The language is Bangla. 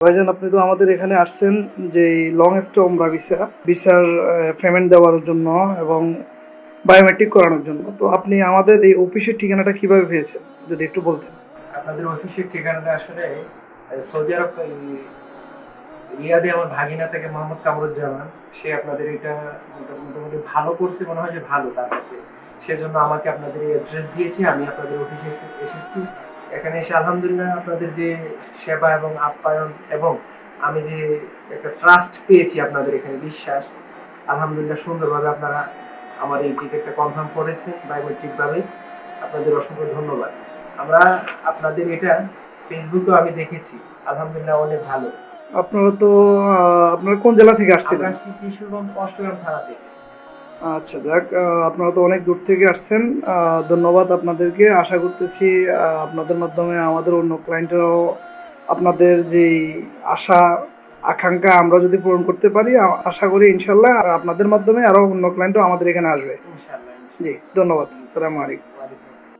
ভাইজান, আপনি তো আমাদের এখানে আসছেন যে লং স্টে ওমরা ভিসার পেমেন্ট দেওয়ার জন্য এবং বায়োমেট্রিক করানোর জন্য। তো আপনি আমাদের এই অফিসের ঠিকানাটা কিভাবে পেয়েছেন যদি একটু বলতেন। আপনাদের অফিসের ঠিকানাটা আসলে সৌদি আরব রিয়াদে আমার ভাগিনা থেকে মোহাম্মদ কামরুজ্জামান। সে আপনাদের এটা মোটামুটি ভালো করছে, মনে হয় যে ভালো তার কাছে, সেজন্য আমাকে আপনাদের এই অ্যাড্রেস দিয়েছে। আমি আপনাদের অফিসে এসেছি। এখানে এসে আলহামদুলিল্লাহ আপনাদের যে সেবা এবং আপ্যায়ন এবং আমি যে একটা ট্রাস্ট পেয়েছি আপনাদের এখানে, বিশ্বাস, আলহামদুলিল্লাহ সুন্দরভাবে আপনারা আমার এই টিকিটটা কনফার্ম করেছেন বায়োমেট্রিক ভাবে। আপনাদের অসংখ্য ধন্যবাদ। আমরা আপনাদের এটা ফেসবুকেও আমি দেখেছি, আলহামদুলিল্লাহ অনেক ভালো। আপনারা তো আপনারা কোন জেলা থেকে আমরা আসছিলেন? আসছি কিশোরগঞ্জ অষ্টগ্রাম থানা থেকে। আচ্ছা, যাক, আপনারা তো অনেক দূর থেকে আসছেন। ধন্যবাদ আপনাদেরকে। আশা করতেছি আপনাদের মাধ্যমে আমাদের অন্য ক্লায়েন্টেরাও আপনাদের যেই আশা আকাঙ্ক্ষা আমরা যদি পূরণ করতে পারি, আশা করি ইনশাল্লাহ আপনাদের মাধ্যমে আরো অন্য ক্লায়েন্টও আমাদের এখানে আসবে। ইনশাআল্লাহ, জি, ইনশাআল্লাহ। ধন্যবাদ। আসসালামু আলাইকুম।